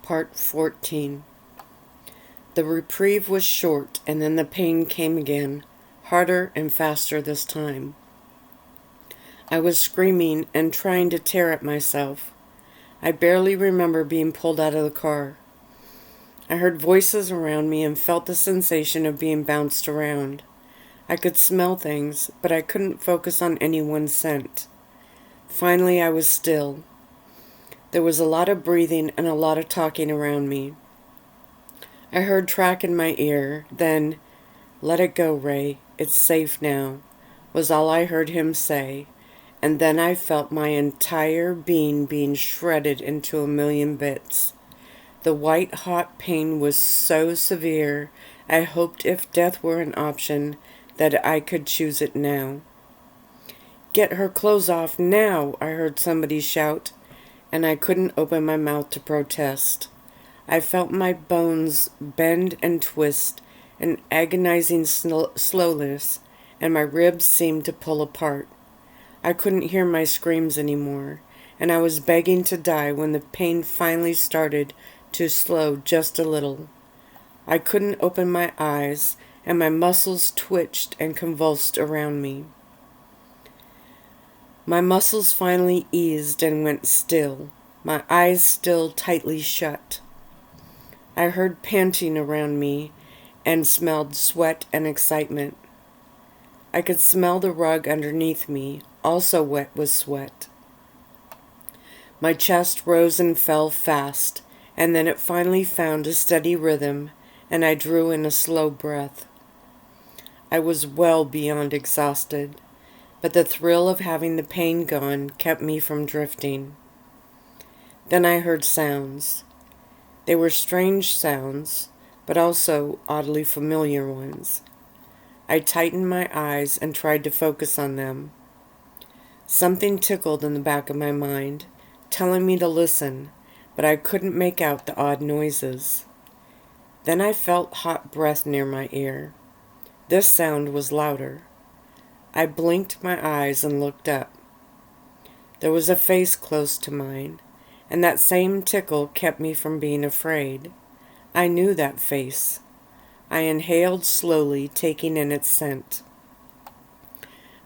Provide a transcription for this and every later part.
Part 14. The reprieve was short, and then the pain came again, harder and faster this time. I was screaming and trying to tear at myself. I barely remember being pulled out of the car. I heard voices around me and felt the sensation of being bounced around. I could smell things, but I couldn't focus on any one scent. Finally, I was still. There was a lot of breathing and a lot of talking around me. I heard Track in my ear, then, "Let it go, Ray, it's safe now," was all I heard him say, and then I felt my entire being shredded into a million bits. The white-hot pain was so severe, I hoped if death were an option, that I could choose it now. "Get her clothes off now," I heard somebody shout, and I couldn't open my mouth to protest. I felt my bones bend and twist, an agonizing slowness, and my ribs seemed to pull apart. I couldn't hear my screams anymore, and I was begging to die when the pain finally started to slow just a little. I couldn't open my eyes, and my muscles twitched and convulsed around me. My muscles finally eased and went still, my eyes still tightly shut. I heard panting around me and smelled sweat and excitement. I could smell the rug underneath me, also wet with sweat. My chest rose and fell fast, and then it finally found a steady rhythm, and I drew in a slow breath. I was well beyond exhausted, but the thrill of having the pain gone kept me from drifting. Then I heard sounds. They were strange sounds, but also oddly familiar ones. I tightened my eyes and tried to focus on them. Something tickled in the back of my mind, telling me to listen, but I couldn't make out the odd noises. Then I felt hot breath near my ear. This sound was louder. I blinked my eyes and looked up. There was a face close to mine, and that same tickle kept me from being afraid. I knew that face. I inhaled slowly, taking in its scent.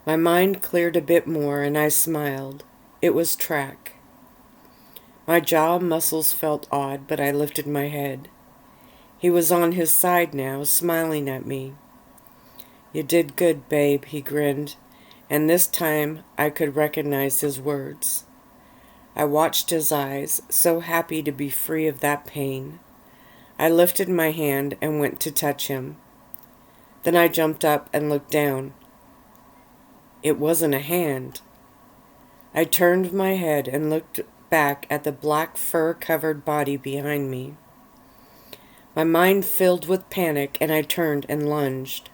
My mind cleared a bit more, and I smiled. It was Track. My jaw muscles felt odd, but I lifted my head. He was on his side now, smiling at me. "You did good, babe," he grinned, and this time I could recognize his words. I watched his eyes, so happy to be free of that pain. I lifted my hand and went to touch him. Then I jumped up and looked down. It wasn't a hand. I turned my head and looked back at the black fur-covered body behind me. My mind filled with panic, and I turned and lunged.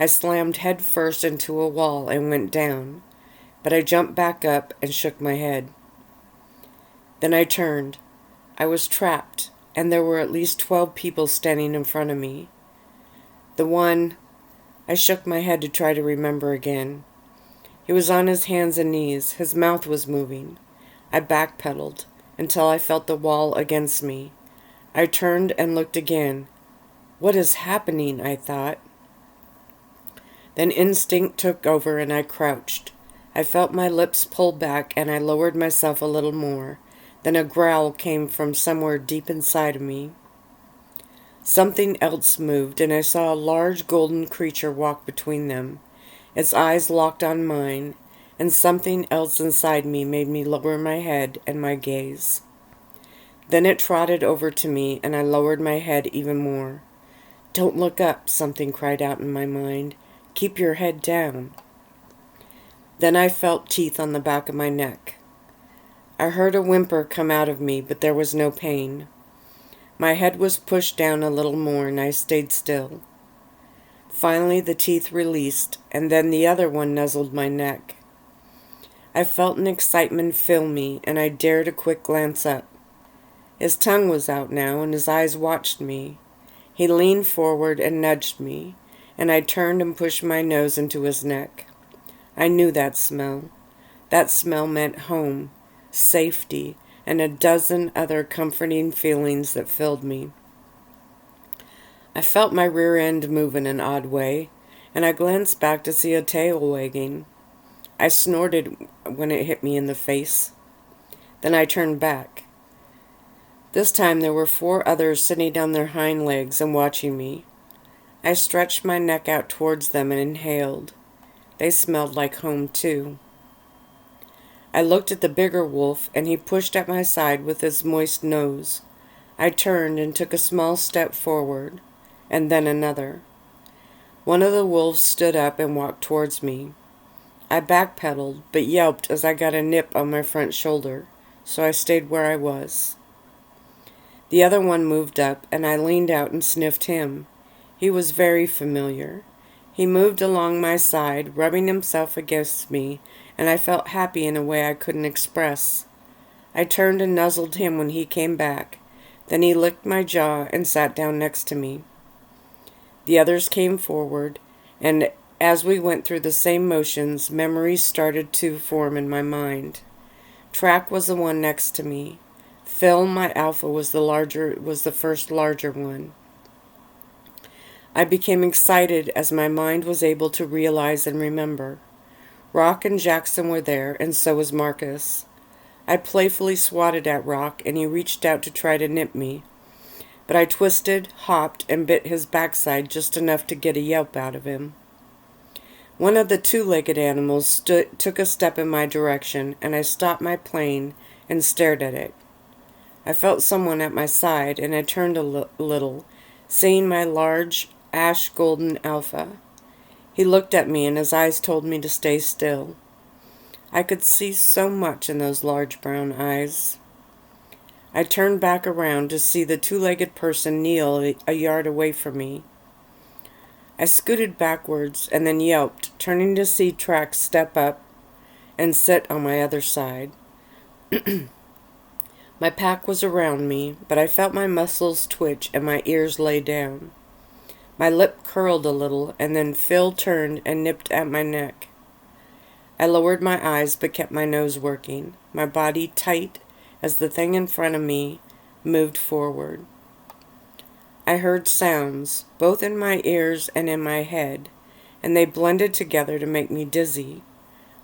I slammed head first into a wall and went down, but I jumped back up and shook my head. Then I turned. I was trapped, and there were at least 12 people standing in front of me. I shook my head to try to remember again. He was on his hands and knees. His mouth was moving. I backpedaled until I felt the wall against me. I turned and looked again. What is happening? I thought. Then instinct took over and I crouched. I felt my lips pull back and I lowered myself a little more. Then a growl came from somewhere deep inside of me. Something else moved, and I saw a large golden creature walk between them. Its eyes locked on mine, and something else inside me made me lower my head and my gaze. Then it trotted over to me, and I lowered my head even more. "Don't look up," something cried out in my mind. "Keep your head down." Then I felt teeth on the back of my neck. I heard a whimper come out of me, but there was no pain. My head was pushed down a little more, and I stayed still. Finally, the teeth released, and then the other one nuzzled my neck. I felt an excitement fill me, and I dared a quick glance up. His tongue was out now, and his eyes watched me. He leaned forward and nudged me, and I turned and pushed my nose into his neck. I knew that smell. That smell meant home, safety, and a dozen other comforting feelings that filled me. I felt my rear end move in an odd way, and I glanced back to see a tail wagging. I snorted when it hit me in the face. Then I turned back. This time there were 4 others sitting on their hind legs and watching me. I stretched my neck out towards them and inhaled. They smelled like home, too. I looked at the bigger wolf, and he pushed at my side with his moist nose. I turned and took a small step forward, and then another. One of the wolves stood up and walked towards me. I backpedaled, but yelped as I got a nip on my front shoulder, so I stayed where I was. The other one moved up, and I leaned out and sniffed him. He was very familiar. He moved along my side, rubbing himself against me, and I felt happy in a way I couldn't express. I turned and nuzzled him when he came back. Then he licked my jaw and sat down next to me. The others came forward, and as we went through the same motions, memories started to form in my mind. Track was the one next to me. Phil, my alpha, was the first larger one. I became excited as my mind was able to realize and remember. Rock and Jackson were there, and so was Marcus. I playfully swatted at Rock, and he reached out to try to nip me. But I twisted, hopped, and bit his backside just enough to get a yelp out of him. One of the 2-legged animals took a step in my direction, and I stopped my plane and stared at it. I felt someone at my side, and I turned a little, seeing my large, ash-golden alpha. He looked at me, and his eyes told me to stay still. I could see so much in those large brown eyes. I turned back around to see the 2-legged person kneel a yard away from me. I scooted backwards and then yelped, turning to see Track step up and sit on my other side. My pack was around me, but I felt my muscles twitch and my ears lay down. My lip curled a little, and then Phil turned and nipped at my neck. I lowered my eyes but kept my nose working, my body tight as the thing in front of me moved forward. I heard sounds, both in my ears and in my head, and they blended together to make me dizzy.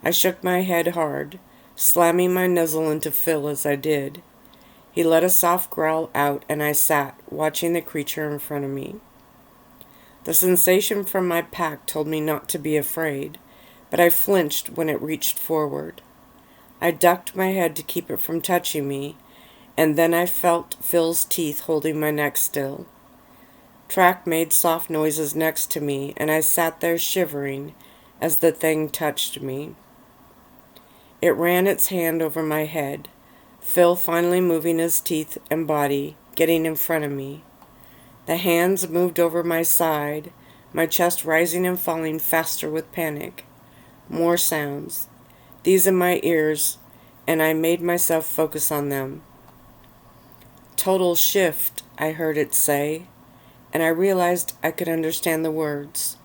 I shook my head hard, slamming my nuzzle into Phil as I did. He let a soft growl out, and I sat, watching the creature in front of me. The sensation from my pack told me not to be afraid, but I flinched when it reached forward. I ducked my head to keep it from touching me, and then I felt Phil's teeth holding my neck still. Track made soft noises next to me, and I sat there shivering as the thing touched me. It ran its hand over my head, Phil finally moving his teeth and body, getting in front of me. The hands moved over my side, my chest rising and falling faster with panic. More sounds, these in my ears, and I made myself focus on them. "Total shift," I heard it say, and I realized I could understand the words.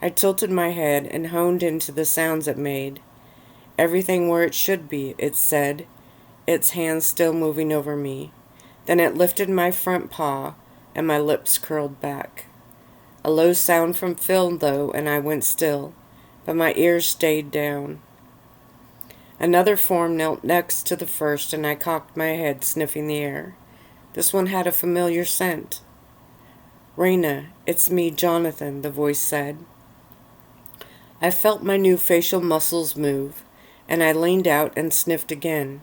I tilted my head and honed into the sounds it made. "Everything where it should be," it said, its hands still moving over me. Then it lifted my front paw, and my lips curled back. A low sound from Phil, though, and I went still, but my ears stayed down. Another form knelt next to the first, and I cocked my head, sniffing the air. This one had a familiar scent. "Reina, it's me, Jonathan," the voice said. I felt my new facial muscles move, and I leaned out and sniffed again.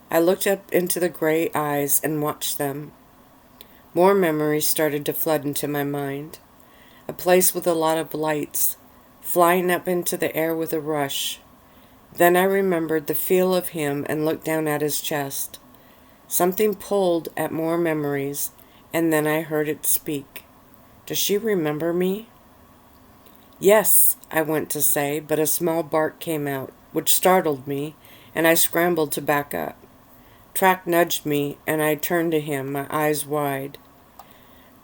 I looked up into the gray eyes and watched them. More memories started to flood into my mind. A place with a lot of lights, flying up into the air with a rush. Then I remembered the feel of him and looked down at his chest. Something pulled at more memories, and then I heard it speak. Does she remember me? "Yes," I went to say, but a small bark came out, which startled me, and I scrambled to back up. Track nudged me, and I turned to him, my eyes wide.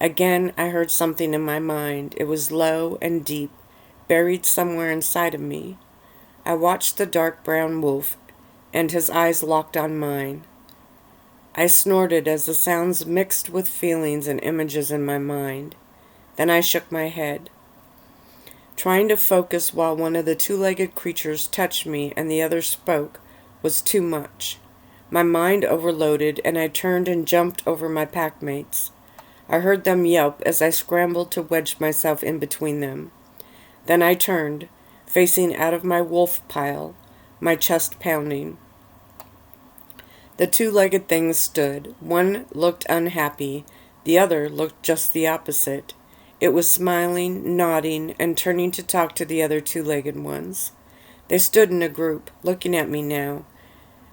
Again, I heard something in my mind. It was low and deep, buried somewhere inside of me. I watched the dark brown wolf, and his eyes locked on mine. I snorted as the sounds mixed with feelings and images in my mind. Then I shook my head, trying to focus while one of the two-legged creatures touched me and the other spoke was too much. My mind overloaded, and I turned and jumped over my packmates. I heard them yelp as I scrambled to wedge myself in between them. Then I turned, facing out of my wolf pile, my chest pounding. The two-legged things stood. One looked unhappy, the other looked just the opposite. It was smiling, nodding, and turning to talk to the other two-legged ones. They stood in a group, looking at me now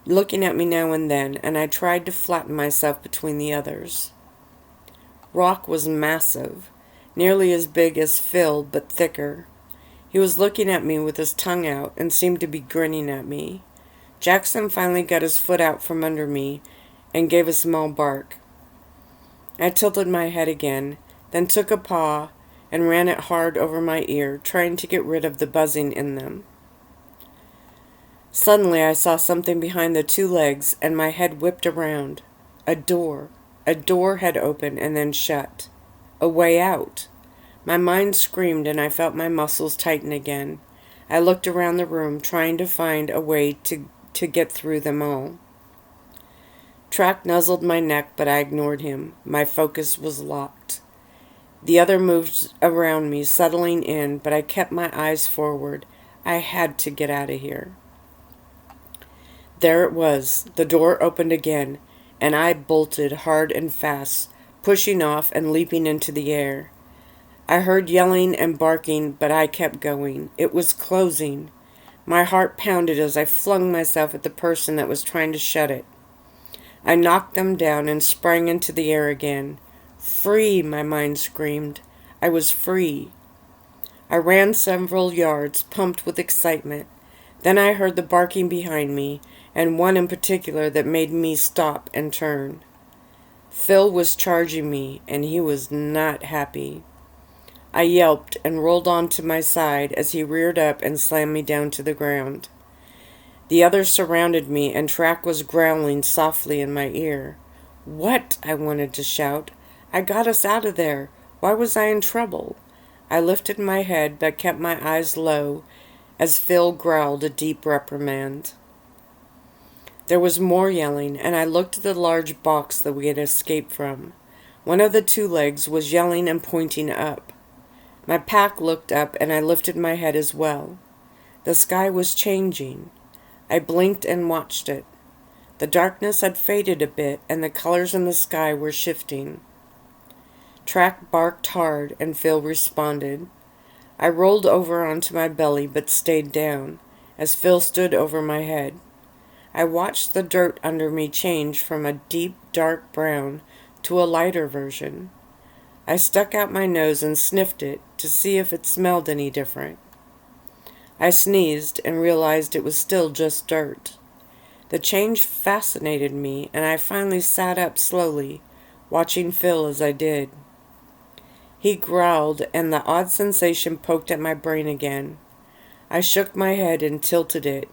and then, and I tried to flatten myself between the others. Rock was massive, nearly as big as Phil, but thicker. He was looking at me with his tongue out and seemed to be grinning at me. Jackson finally got his foot out from under me and gave a small bark. I tilted my head again, then took a paw and ran it hard over my ear, trying to get rid of the buzzing in them. Suddenly I saw something behind the two legs, and my head whipped around. A door. A door had opened and then shut. A way out. My mind screamed, and I felt my muscles tighten again. I looked around the room, trying to find a way to get through them all. Track nuzzled my neck, but I ignored him. My focus was locked. The other moved around me, settling in, but I kept my eyes forward. I had to get out of here. There it was. The door opened again, and I bolted hard and fast, pushing off and leaping into the air. I heard yelling and barking, but I kept going. It was closing. My heart pounded as I flung myself at the person that was trying to shut it. I knocked them down and sprang into the air again. Free, my mind screamed. I was free. I ran several yards, pumped with excitement. Then I heard the barking behind me, and one in particular that made me stop and turn. Phil was charging me, and he was not happy. I yelped and rolled onto my side as he reared up and slammed me down to the ground. The others surrounded me, and Track was growling softly in my ear. What? I wanted to shout. I got us out of there. Why was I in trouble? I lifted my head but kept my eyes low as Phil growled a deep reprimand. There was more yelling, and I looked at the large box that we had escaped from. One of the two legs was yelling and pointing up. My pack looked up, and I lifted my head as well. The sky was changing. I blinked and watched it. The darkness had faded a bit, and the colors in the sky were shifting. Track barked hard, and Phil responded. I rolled over onto my belly, but stayed down, as Phil stood over my head. I watched the dirt under me change from a deep, dark brown to a lighter version. I stuck out my nose and sniffed it to see if it smelled any different. I sneezed and realized it was still just dirt. The change fascinated me, and I finally sat up slowly, watching Phil as I did. He growled, and the odd sensation poked at my brain again. I shook my head and tilted it.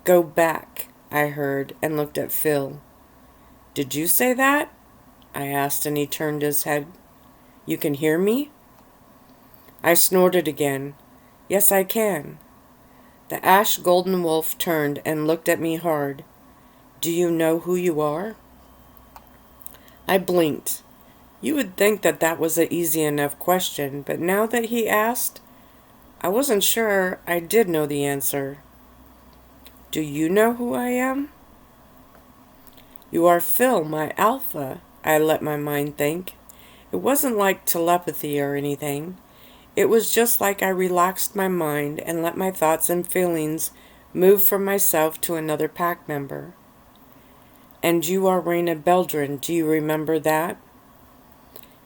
Go back, I heard, and looked at Phil. Did you say that? I asked, and he turned his head. You can hear me? I snorted again. Yes, I can. The ash golden wolf turned and looked at me hard. Do you know who you are? I blinked. You would think that was an easy enough question, but now that he asked, I wasn't sure I did know the answer. Do you know who I am? You are Phil, my alpha, I let my mind think. It wasn't like telepathy or anything. It was just like I relaxed my mind and let my thoughts and feelings move from myself to another pack member. And you are Reina Beldrin, do you remember that?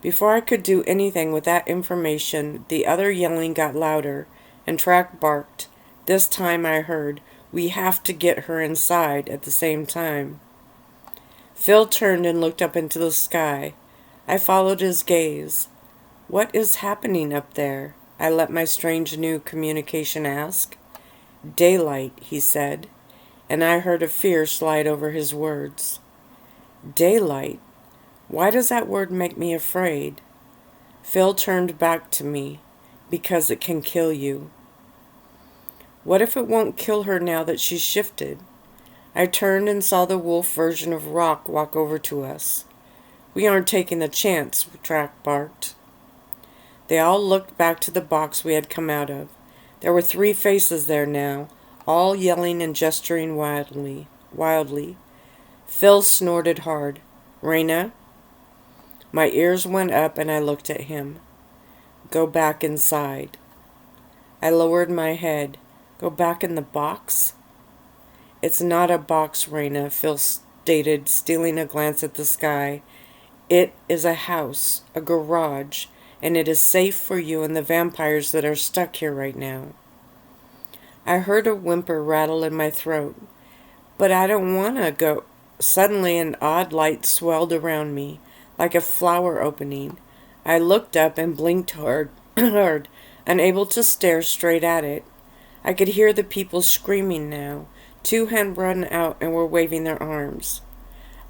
Before I could do anything with that information, the other yelling got louder, and Track barked. This time I heard, we have to get her inside at the same time. Phil turned and looked up into the sky. I followed his gaze. What is happening up there? I let my strange new communication ask. Daylight, he said, and I heard a fear slide over his words. Daylight. Why does that word make me afraid? Phil turned back to me. Because it can kill you. What if it won't kill her now that she's shifted? I turned and saw the wolf version of Rock walk over to us. We aren't taking the chance, Track barked. They all looked back to the box we had come out of. There were 3 faces there now, all yelling and gesturing wildly. Phil snorted hard. Reina? My ears went up and I looked at him. Go back inside. I lowered my head. Go back in the box? It's not a box, Reina, Phil stated, stealing a glance at the sky. It is a house, a garage, and it is safe for you and the vampires that are stuck here right now. I heard a whimper rattle in my throat. But I don't want to go. Suddenly an odd light swelled around me, like a flower opening. I looked up and blinked hard, unable to stare straight at it. I could hear the people screaming now. 2 had run out and were waving their arms.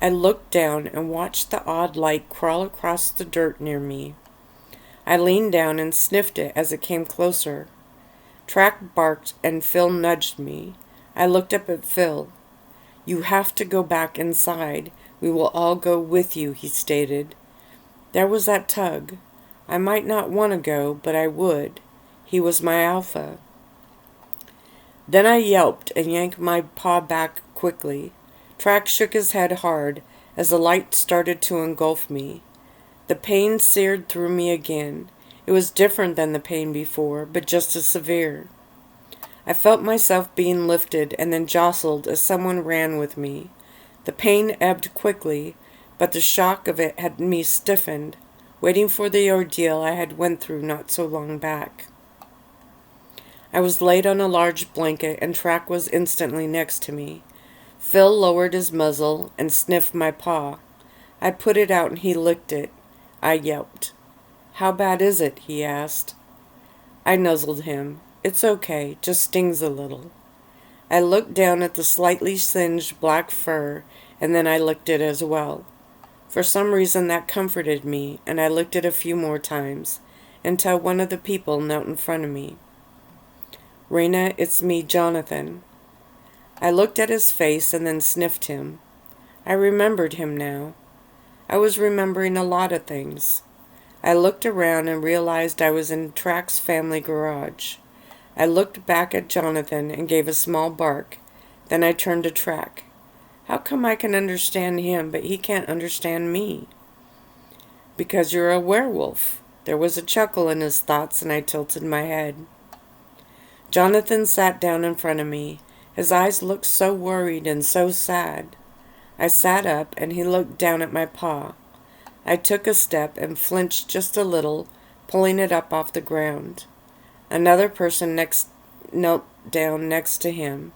I looked down and watched the odd light crawl across the dirt near me. I leaned down and sniffed it as it came closer. Track barked and Phil nudged me. I looked up at Phil. You have to go back inside. We will all go with you, he stated. There was that tug. I might not want to go, but I would. He was my alpha. Then I yelped and yanked my paw back quickly. Track shook his head hard as the light started to engulf me. The pain seared through me again. It was different than the pain before, but just as severe. I felt myself being lifted and then jostled as someone ran with me. The pain ebbed quickly, but the shock of it had me stiffened, waiting for the ordeal I had went through not so long back. I was laid on a large blanket and Track was instantly next to me. Phil lowered his muzzle and sniffed my paw. I put it out and he licked it. I yelped. How bad is it? He asked. I nuzzled him. It's okay, just stings a little. I looked down at the slightly singed black fur and then I licked it as well. For some reason that comforted me and I licked it a few more times until one of the people knelt in front of me. Reina, it's me, Jonathan. I looked at his face and then sniffed him. I remembered him now. I was remembering a lot of things. I looked around and realized I was in Track's family garage. I looked back at Jonathan and gave a small bark. Then I turned to Track. How come I can understand him, but he can't understand me? Because you're a werewolf. There was a chuckle in his thoughts and I tilted my head. Jonathan sat down in front of me. His eyes looked so worried and so sad. I sat up and he looked down at my paw. I took a step and flinched just a little, pulling it up off the ground. Another person knelt down next to him.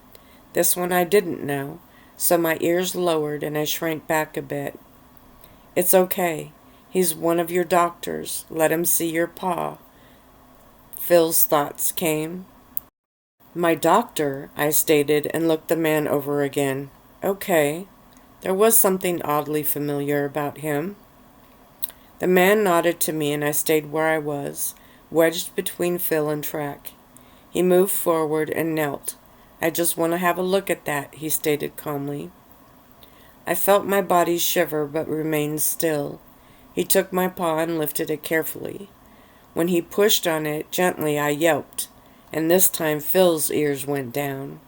This one I didn't know, so my ears lowered and I shrank back a bit. It's okay. He's one of your doctors. Let him see your paw. Phil's thoughts came. My doctor, I stated and looked the man over again. Okay. There was something oddly familiar about him. The man nodded to me and I stayed where I was, wedged between Phil and Track. He moved forward and knelt. I just want to have a look at that, he stated calmly. I felt my body shiver but remained still. He took my paw and lifted it carefully. When he pushed on it gently, I yelped, and this time Phil's ears went down.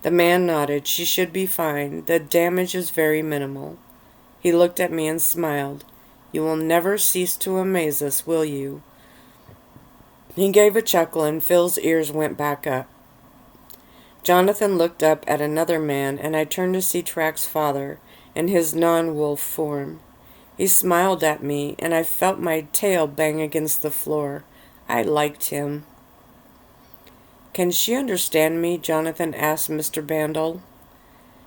The man nodded. She should be fine. The damage is very minimal. He looked at me and smiled. You will never cease to amaze us, will you? He gave a chuckle and Phil's ears went back up. Jonathan looked up at another man and I turned to see Track's father in his non-wolf form. He smiled at me and I felt my tail bang against the floor. I liked him. Can she understand me? Jonathan asked Mr. Bandel.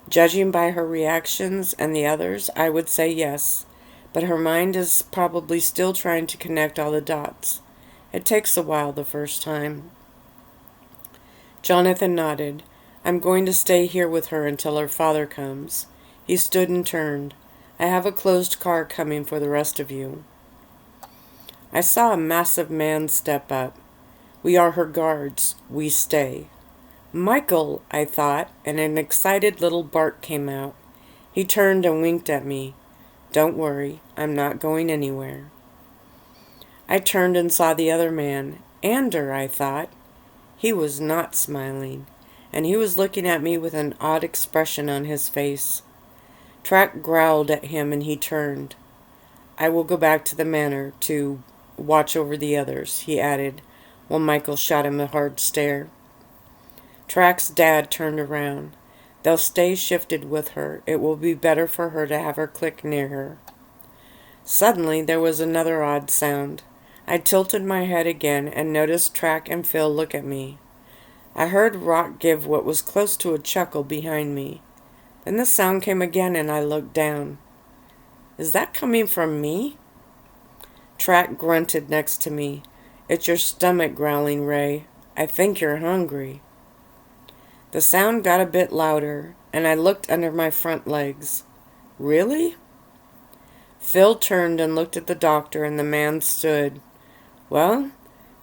Judging by her reactions and the others, I would say yes, but her mind is probably still trying to connect all the dots. It takes a while the first time. Jonathan nodded. I'm going to stay here with her until her father comes. He stood and turned. I have a closed car coming for the rest of you. I saw a massive man step up. We are her guards. We stay. Michael, I thought, and an excited little bark came out. He turned and winked at me. Don't worry, I'm not going anywhere. I turned and saw the other man. Ander, I thought. He was not smiling, and he was looking at me with an odd expression on his face. Track growled at him and he turned. I will go back to the manor to watch over the others, he added, while Michael shot him a hard stare. Track's dad turned around. They'll stay shifted with her. It will be better for her to have her clique near her. Suddenly there was another odd sound. I tilted my head again and noticed Track and Phil look at me. I heard Rock give what was close to a chuckle behind me. Then the sound came again and I looked down. Is that coming from me? Track grunted next to me. It's your stomach growling, Ray. I think you're hungry. The sound got a bit louder, and I looked under my front legs. Really? Phil turned and looked at the doctor, and the man stood. Well,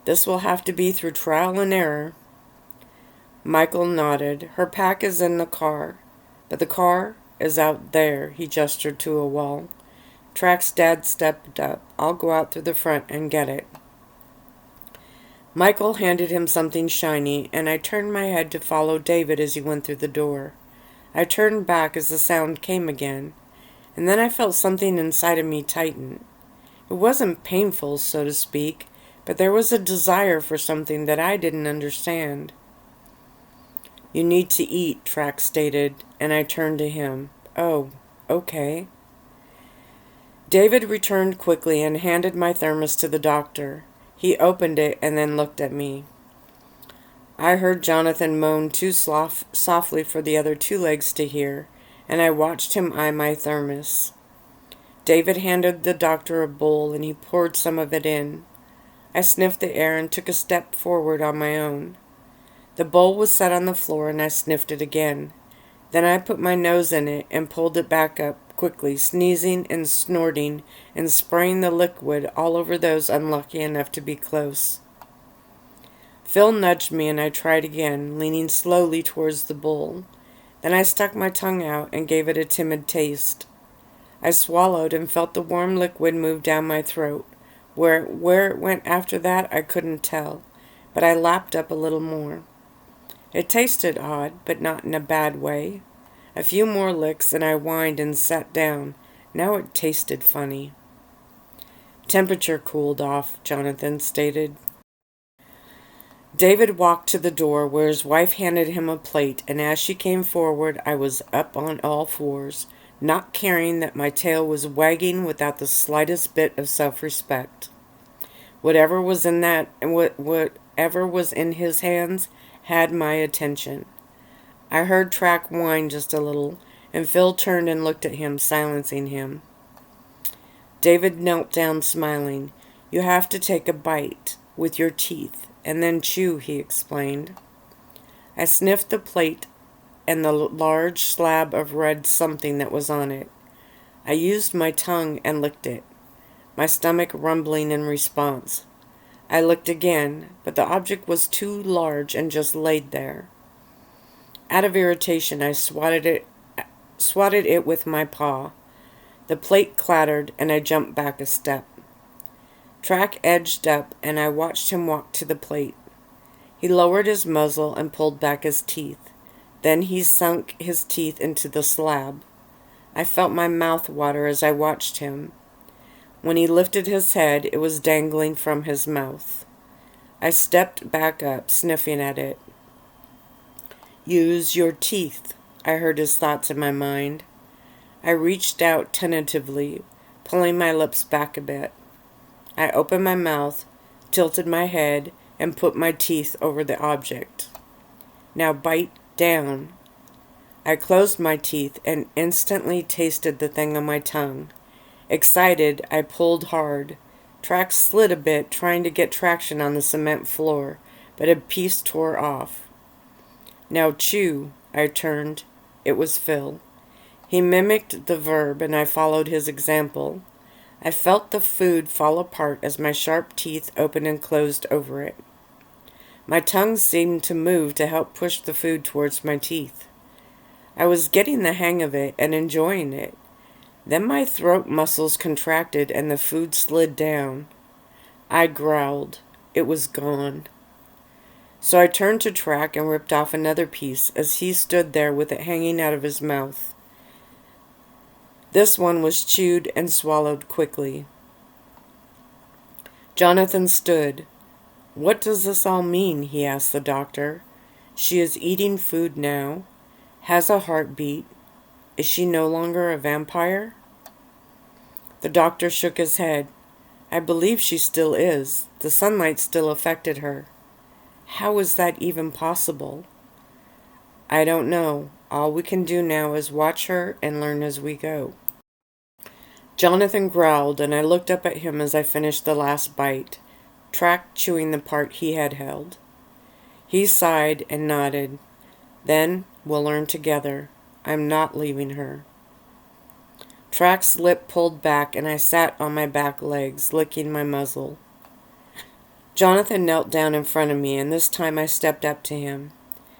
this will have to be through trial and error. Michael nodded. Her pack is in the car, but the car is out there, he gestured to a wall. Track's dad stepped up. I'll go out through the front and get it. Michael handed him something shiny, and I turned my head to follow David as he went through the door. I turned back as the sound came again, and then I felt something inside of me tighten. It wasn't painful, so to speak, but there was a desire for something that I didn't understand. You need to eat, Track stated, and I turned to him. Oh, okay. David returned quickly and handed my thermos to the doctor. He opened it and then looked at me. I heard Jonathan moan too softly for the other two legs to hear, and I watched him eye my thermos. David handed the doctor a bowl and he poured some of it in. I sniffed the air and took a step forward on my own. The bowl was set on the floor and I sniffed it again. Then I put my nose in it and pulled it back up quickly, sneezing and snorting and spraying the liquid all over those unlucky enough to be close. Phil nudged me and I tried again, leaning slowly towards the bowl. Then I stuck my tongue out and gave it a timid taste. I swallowed and felt the warm liquid move down my throat. Where it went after that I couldn't tell, but I lapped up a little more. It tasted odd, but not in a bad way. A few more licks and I whined and sat down. Now it tasted funny. Temperature cooled off, Jonathan stated. David walked to the door where his wife handed him a plate, and as she came forward I was up on all fours, not caring that my tail was wagging without the slightest bit of self-respect. Whatever was in his hands had my attention. I heard Track whine just a little, and Phil turned and looked at him, silencing him. David knelt down, smiling. You have to take a bite with your teeth, and then chew, he explained. I sniffed the plate and the large slab of red something that was on it. I used my tongue and licked it, my stomach rumbling in response. I licked again, but the object was too large and just laid there. Out of irritation, I swatted it with my paw. The plate clattered, and I jumped back a step. Track edged up, and I watched him walk to the plate. He lowered his muzzle and pulled back his teeth. Then he sunk his teeth into the slab. I felt my mouth water as I watched him. When he lifted his head, it was dangling from his mouth. I stepped back up, sniffing at it. Use your teeth, I heard his thoughts in my mind. I reached out tentatively, pulling my lips back a bit. I opened my mouth, tilted my head, and put my teeth over the object. Now bite down. I closed my teeth and instantly tasted the thing on my tongue. Excited, I pulled hard. Track slid a bit, trying to get traction on the cement floor, but a piece tore off. Now chew, I turned. It was Phil. He mimicked the verb, and I followed his example. I felt the food fall apart as my sharp teeth opened and closed over it. My tongue seemed to move to help push the food towards my teeth. I was getting the hang of it and enjoying it. Then my throat muscles contracted and the food slid down. I growled. It was gone. So I turned to Track and ripped off another piece as he stood there with it hanging out of his mouth. This one was chewed and swallowed quickly. Jonathan stood. "What does this all mean?" he asked the doctor. "She is eating food now, has a heartbeat. Is she no longer a vampire?" The doctor shook his head. "I believe she still is. The sunlight still affected her." "How is that even possible?" "I don't know. All we can do now is watch her and learn as we go." Jonathan growled, and I looked up at him as I finished the last bite, Track chewing the part he had held. He sighed and nodded. "Then we'll learn together. I'm not leaving her." Track's lip pulled back, and I sat on my back legs, licking my muzzle. Jonathan knelt down in front of me, and this time I stepped up to him.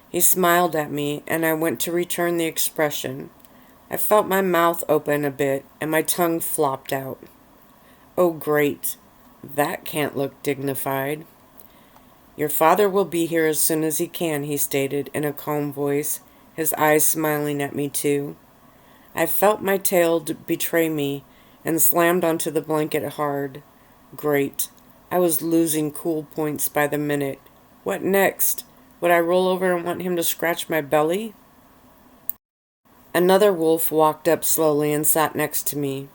He smiled at me, and I went to return the expression. I felt my mouth open a bit, and my tongue flopped out. "Oh, great. That can't look dignified." "Your father will be here as soon as he can," he stated in a calm voice, his eyes smiling at me too. I felt my tail betray me and slammed onto the blanket hard. Great. I was losing cool points by the minute. What next? Would I roll over and want him to scratch my belly? Another wolf walked up slowly and sat next to me.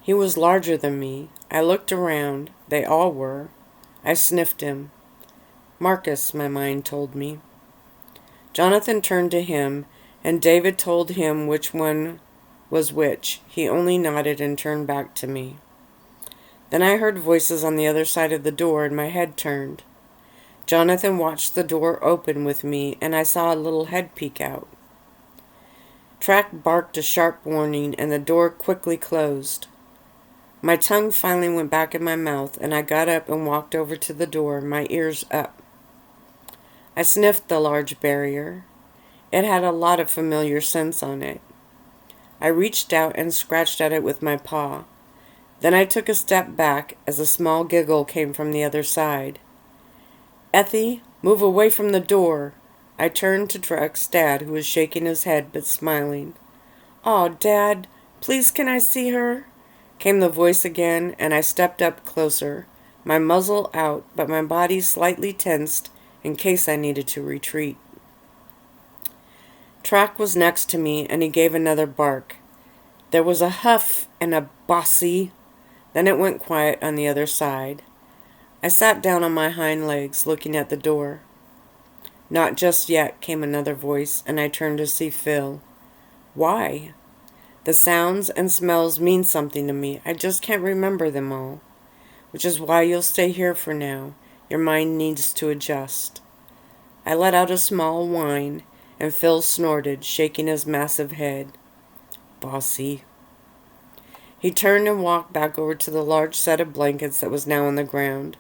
He was larger than me. I looked around. They all were. I sniffed him. Marcus, my mind told me. Jonathan turned to him, and David told him which one was which. He only nodded and turned back to me. Then I heard voices on the other side of the door, and my head turned. Jonathan watched the door open with me, and I saw a little head peek out. Track barked a sharp warning, and the door quickly closed. My tongue finally went back in my mouth, and I got up and walked over to the door, my ears up. I sniffed the large barrier. It had a lot of familiar scents on it. I reached out and scratched at it with my paw. Then I took a step back as a small giggle came from the other side. "Ethy, move away from the door." I turned to Track's dad, who was shaking his head but smiling. "Aw, Dad, please can I see her?" came the voice again, and I stepped up closer, my muzzle out, but my body slightly tensed in case I needed to retreat. Track was next to me, and he gave another bark. There was a huff and a bossy. Then it went quiet on the other side. I sat down on my hind legs, looking at the door. "Not just yet," came another voice, and I turned to see Phil. "Why?" "The sounds and smells mean something to me. I just can't remember them all. Which is why you'll stay here for now. Your mind needs to adjust." I let out a small whine, and Phil snorted, shaking his massive head. "Bossy." He turned and walked back over to the large set of blankets that was now on the ground.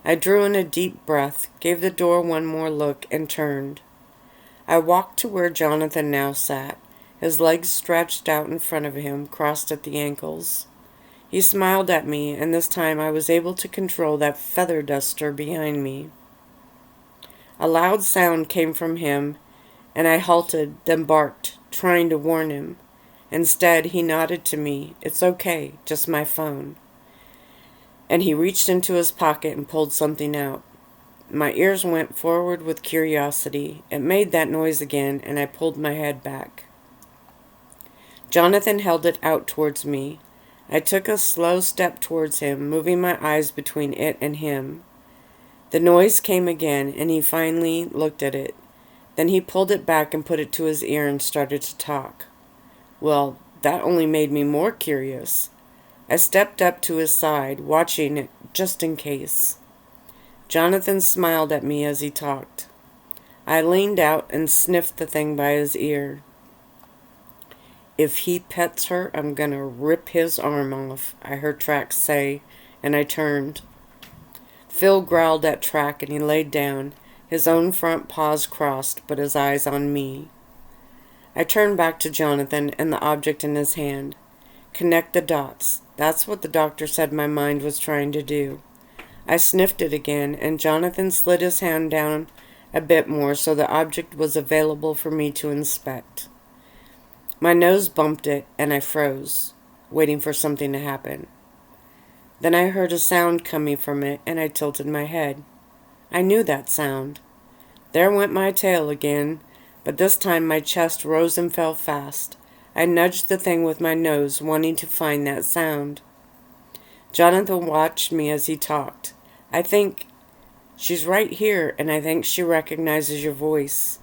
I drew in a deep breath, gave the door one more look, and turned. I walked to where Jonathan now sat, his legs stretched out in front of him, crossed at the ankles. He smiled at me, and this time I was able to control that feather duster behind me. A loud sound came from him, and I halted, then barked, trying to warn him. Instead, he nodded to me. "It's okay, just my phone." And he reached into his pocket and pulled something out. My ears went forward with curiosity. It made that noise again, and I pulled my head back. Jonathan held it out towards me. I took a slow step towards him, moving my eyes between it and him. The noise came again, and he finally looked at it. Then he pulled it back and put it to his ear and started to talk. Well, that only made me more curious. I stepped up to his side, watching it just in case. Jonathan smiled at me as he talked. I leaned out and sniffed the thing by his ear. If he pets her, I'm gonna rip his arm off, I heard Track say, and I turned. Phil growled at Track and he laid down, his own front paws crossed, but his eyes on me. I turned back to Jonathan and the object in his hand. Connect the dots. That's what the doctor said my mind was trying to do. I sniffed it again, and Jonathan slid his hand down a bit more so the object was available for me to inspect. My nose bumped it, and I froze, waiting for something to happen. Then I heard a sound coming from it, and I tilted my head. I knew that sound. There went my tail again, but this time my chest rose and fell fast. I nudged the thing with my nose, wanting to find that sound. Jonathan watched me as he talked. I think she's right here, and I think she recognizes your voice.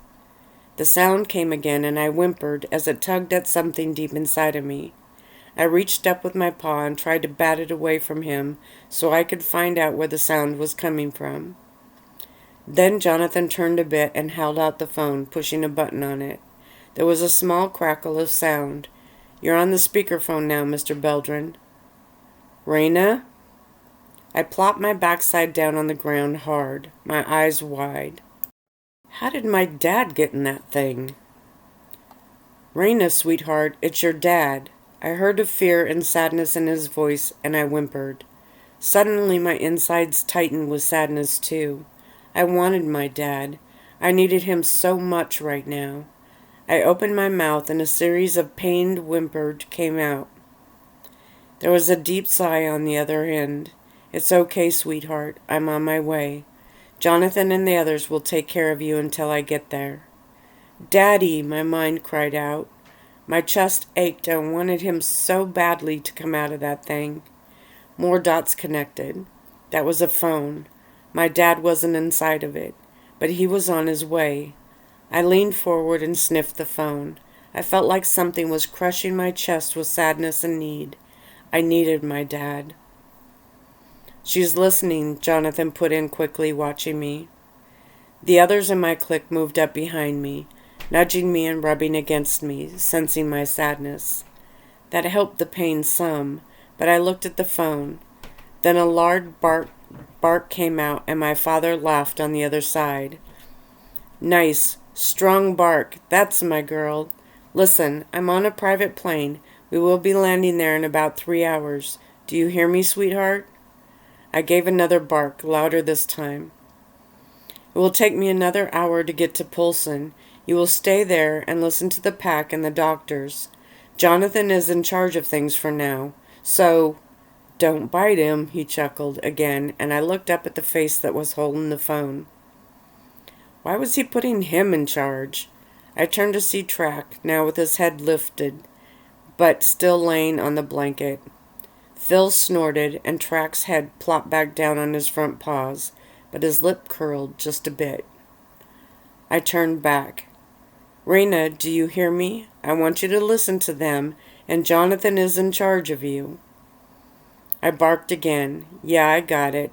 The sound came again, and I whimpered as it tugged at something deep inside of me. I reached up with my paw and tried to bat it away from him so I could find out where the sound was coming from. Then Jonathan turned a bit and held out the phone, pushing a button on it. There was a small crackle of sound. You're on the speakerphone now, Mr. Beldrin. Reina? I plopped my backside down on the ground hard, my eyes wide. How did my dad get in that thing? Reina, sweetheart, it's your dad. I heard of fear and sadness in his voice, and I whimpered. Suddenly my insides tightened with sadness, too. I wanted my dad. I needed him so much right now. I opened my mouth, and a series of pained whimpers came out. There was a deep sigh on the other end. It's okay, sweetheart. I'm on my way. Jonathan and the others will take care of you until I get there. Daddy, my mind cried out. My chest ached. I wanted him so badly to come out of that thing. More dots connected. That was a phone. My dad wasn't inside of it, but he was on his way. I leaned forward and sniffed the phone. I felt like something was crushing my chest with sadness and need. I needed my dad. She's listening, Jonathan put in quickly, watching me. The others in my clique moved up behind me, nudging me and rubbing against me, sensing my sadness. That helped the pain some, but I looked at the phone. Then a loud bark came out, and my father laughed on the other side. Nice, strong bark. That's my girl. Listen, I'm on a private plane. We will be landing there in about 3 hours. Do you hear me, sweetheart? I gave another bark, louder this time. It will take me another hour to get to Polson. You will stay there and listen to the pack and the doctors. Jonathan is in charge of things for now. So, don't bite him, he chuckled again, and I looked up at the face that was holding the phone. Why was he putting him in charge? I turned to see Track, now with his head lifted, but still laying on the blanket. Phil snorted, and Track's head plopped back down on his front paws, but his lip curled just a bit. I turned back. Reina, do you hear me? I want you to listen to them, and Jonathan is in charge of you. I barked again. Yeah, I got it.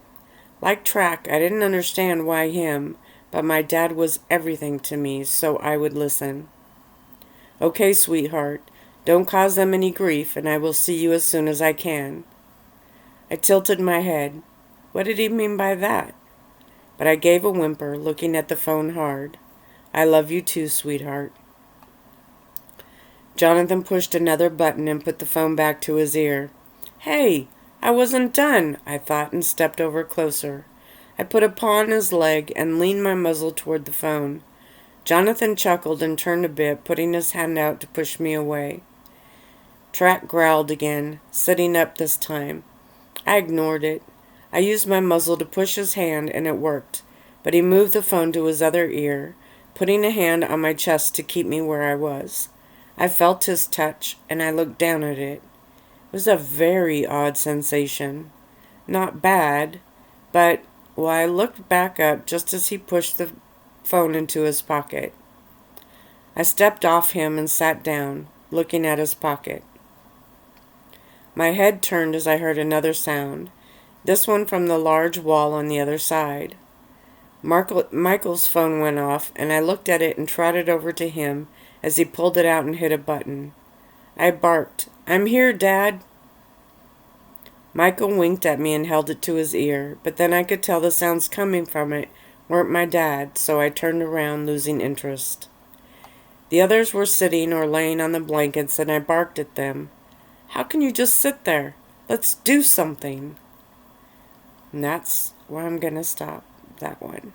Like Track, I didn't understand why him, but my dad was everything to me, so I would listen. Okay, sweetheart. Don't cause them any grief, and I will see you as soon as I can. I tilted my head. What did he mean by that? But I gave a whimper, looking at the phone hard. I love you too, sweetheart. Jonathan pushed another button and put the phone back to his ear. Hey, I wasn't done, I thought, and stepped over closer. I put a paw on his leg and leaned my muzzle toward the phone. Jonathan chuckled and turned a bit, putting his hand out to push me away. Track growled again, sitting up this time. I ignored it. I used my muzzle to push his hand, and it worked, but he moved the phone to his other ear, putting a hand on my chest to keep me where I was. I felt his touch, and I looked down at it. It was a very odd sensation. Not bad, but, well, I looked back up just as he pushed the phone into his pocket. I stepped off him and sat down, looking at his pocket. My head turned as I heard another sound, this one from the large wall on the other side. Michael's phone went off, and I looked at it and trotted over to him as he pulled it out and hit a button. I barked, "I'm here, Dad." Michael winked at me and held it to his ear, but then I could tell the sounds coming from it weren't my dad, so I turned around, losing interest. The others were sitting or laying on the blankets, and I barked at them. "How can you just sit there? Let's do something." And that's where I'm going to stop that one.